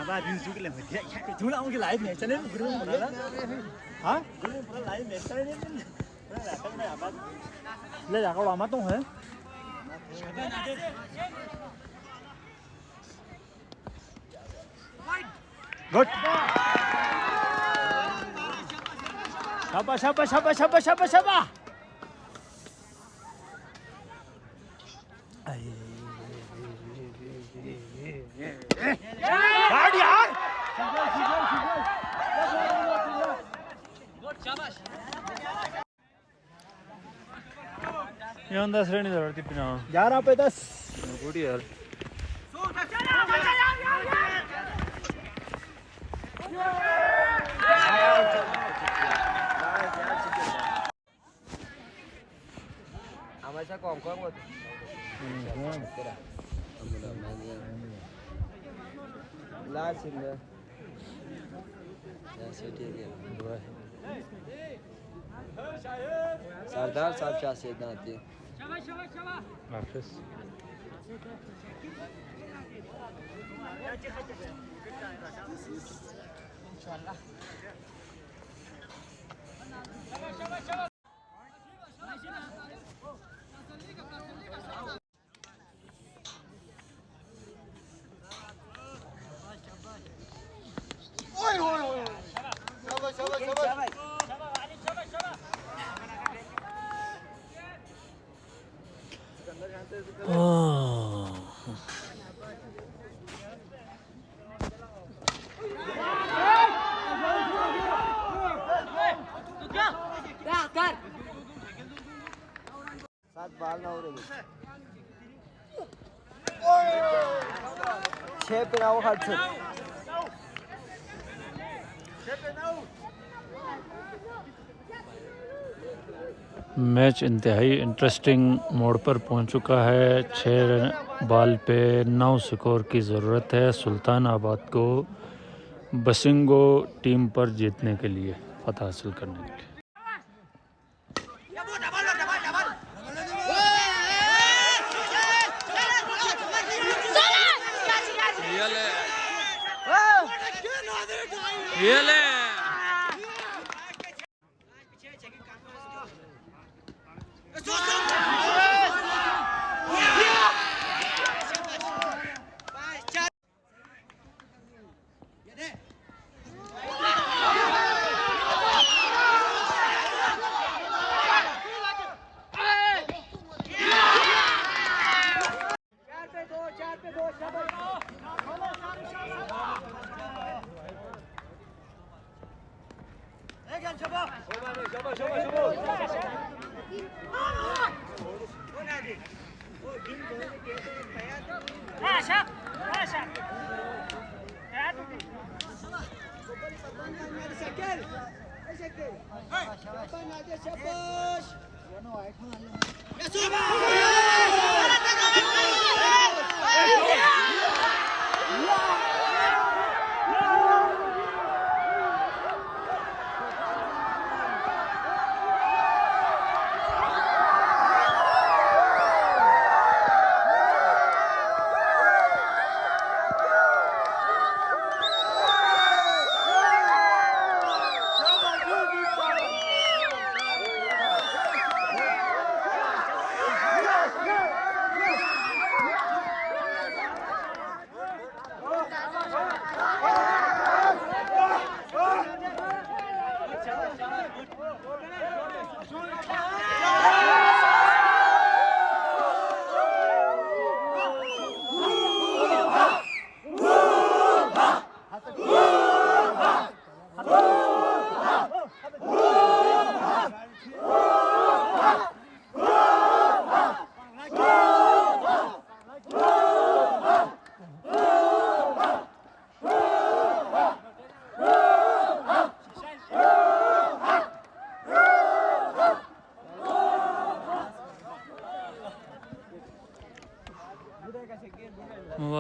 Ba bin su cái làm phải chú nào cái lái mẹ cho nên cái đúng rồi đó hả cái lái mẹ cho nên là cái này là đây là câu lò mắt tung hả good sapa sapa sapa sapa sapa sapa Yan 10 run इधर थी पिना 11 पे 10 good यार Ama sa kong mo. Last in the सरदार साहब शासिद आते हाफिज सात बाल ना हो रहे 6 पे ना हो हट से मैच इंतहाई इंटरेस्टिंग मोड़ पर पहुंच चुका है 6 बॉल पे 9 स्कोर की ज़रूरत है सुल्तान आबाद को बसिंगो टीम पर जीतने के लिए फतह हासिल करने के लिए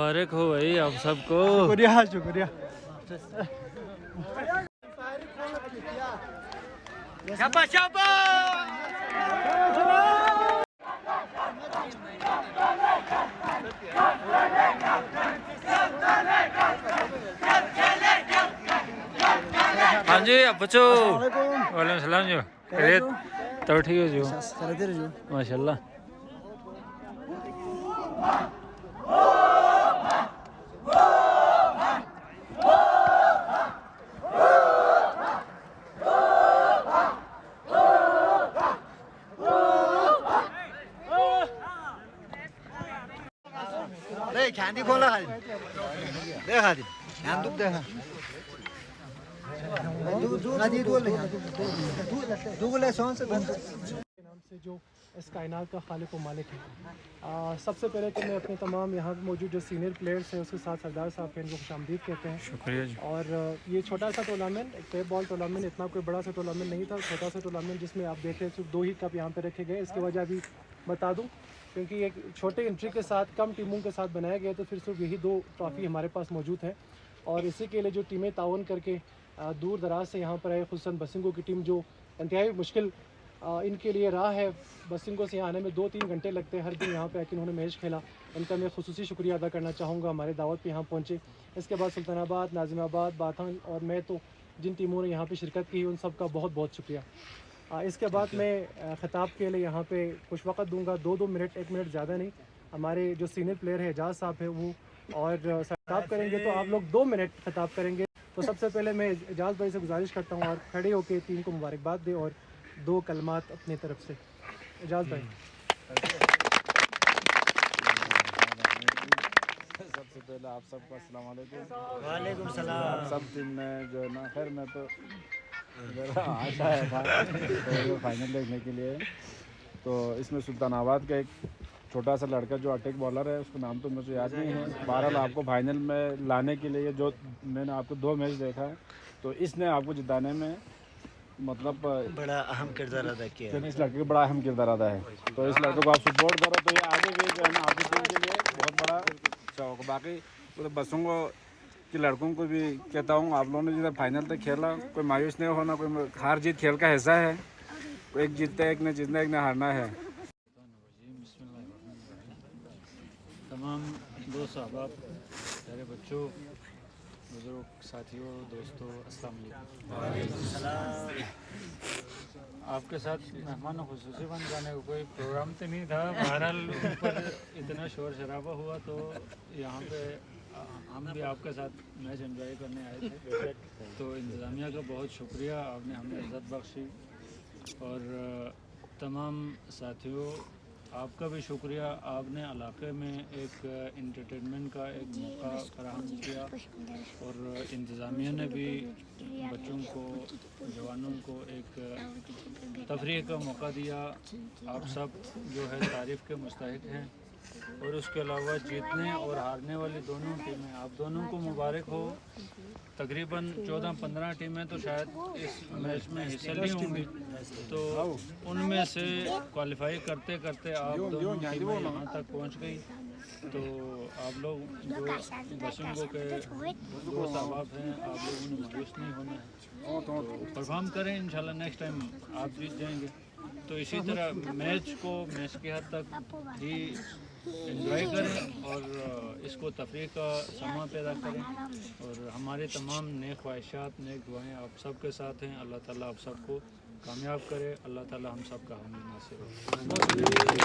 मुबारक हो भाई आप सबको। शुक्रिया शुक्रिया। शाबाश हाँ जी अब बच्चो वालेकुम सलाम जो खैरियत तो ठीक है जो माशाल्लाह। खांदी खोला खाली देखा दी ध्यान दुख देखा नाम से जो इस कायनात का खालिक व मालिक है। सबसे पहले तो मैं अपने तमाम यहाँ मौजूद जो सीनियर प्लेयर्स हैं उसके साथ सरदार साहब हैं, इनको खुशामदीद कहते हैं। शुक्रिया जी। और ये छोटा सा टूर्नामेंट, एक टेप बॉल टूर्नामेंट, इतना कोई बड़ा सा टूर्नामेंट नहीं था, छोटा सा टूर्नामेंट जिसमें आप देख रहे हैं सिर्फ 2 ही कप यहाँ पे रखे गए। इसकी वजह भी बता दूँ, क्योंकि एक छोटे एंट्री के साथ कम टीमों के साथ बनाया गया, तो फिर सिर्फ यही 2 ट्रॉफ़ी हमारे पास मौजूद हैं। और इसी के लिए जो टीमें ताउन करके दूर दराज से यहाँ पर आए, खुसूसन बसिंगो की टीम जो इंतहाई मुश्किल इनके लिए रहा है, बसिंगो से यहाँ आने में 2-3 घंटे लगते हैं हर दिन यहाँ पे आके इन्होंने मैच खेला, इनका मैं खुसूसी शुक्रिया अदा करना चाहूँगा। हमारे दावत पे यहाँ पहुँचे। इसके बाद सुल्तानाबाद, नाजिमाबाद, बाथान और मैं तो जिन टीमों ने यहाँ पे शिरकत की उन सब का बहुत बहुत शुक्रिया। इसके बाद मैं ख़िताब के लिए यहाँ पे कुछ वक्त दूंगा, 2-2 मिनट, 1 मिनट ज़्यादा नहीं। हमारे जो सीनियर प्लेयर है एजाज साहब है वो और खिताब करेंगे, तो आप लोग 2 मिनट खिताब करेंगे। तो सबसे पहले मैं एजाज भाई से गुजारिश करता हूँ और खड़े होकर टीम को मुबारकबाद दें और 2 कलमात अपनी तरफ से। एजाज भाई। सबसे पहले आप सबको अस्सलाम वालेकुम। वालेकुम सलाम। सब टीम में जो है ना, खैर मैं तो आशा है तो फाइनल देखने के लिए। तो इसमें सुल्तानाबाद का एक छोटा सा लड़का जो अटैक बॉलर है, उसका नाम तो मुझे याद नहीं है। बहरहाल आपको फाइनल में लाने के लिए जो मैंने आपको 2 मैच देखा है, तो इसने आपको जिताने में मतलब बड़ा अहम किरदार अदा किया है। इस लड़के का बड़ा अहम किरदार अदा है। तो इस लड़के को आप सपोर्ट करो तो ये आगे भी जो है ना आपकी टीम के लिए बहुत बड़ा शौक। बाकी पूरे बसों के लड़कों को भी कहता हूँ, आप लोगों ने जिधर फाइनल तक खेला, कोई मायूस नहीं होना, कोई हार जीत खेल का हिस्सा है, कोई एक जीतता है, एक ने जीतना, एक ने हारना है। तमाम दोस्त अहबाब, प्यारे बच्चों, बुजुर्ग साथियों, दोस्तों, अस्सलाम वालेकुम। आपके साथ मेहमान खुसूसी बन जाने का कोई प्रोग्राम तो नहीं था, बहरहाल ऊपर इतना शोर शराबा हुआ तो यहाँ पे हम भी आपके साथ मैच एंजॉय करने आए थे। तो इंतज़ामिया का बहुत शुक्रिया, आपने हमें इज़्ज़त बख्शी। और तमाम साथियों आपका भी शुक्रिया, आपने इलाके में एक एंटरटेनमेंट का एक मौका फराहम किया और इंतज़ामिया ने भी बच्चों को, जवानों को एक तफरीह का मौका दिया। आप सब जो है तारीफ़ के मुस्तहिक हैं। और उसके अलावा जीतने और हारने वाली दोनों टीमें, आप दोनों को मुबारक हो। तकरीबन 14-15 टीमें तो शायद इस मैच में हिस्सा ली होंगी, तो उनमें से क्वालिफाई करते करते आप दोनों टीमें यहाँ तक पहुँच गई। तो आप लोग जो बसिंगो के दोस्त अहबाब हैं, आप लोगों ने मायूस नहीं होना है, तो परफॉर्म करें, इंशाल्लाह नेक्स्ट टाइम आप जीत जाएंगे। तो इसी तरह मैच की हद तक ही एंजॉय करें और इसको तफरीह का समा पैदा करें। और हमारे तमाम नेक ख्वाहिशात, नेक दुआएं आप सब के साथ हैं। अल्लाह ताला आप सबको कामयाब करे, अल्लाह ताला हम सब का हामी नासिर हो।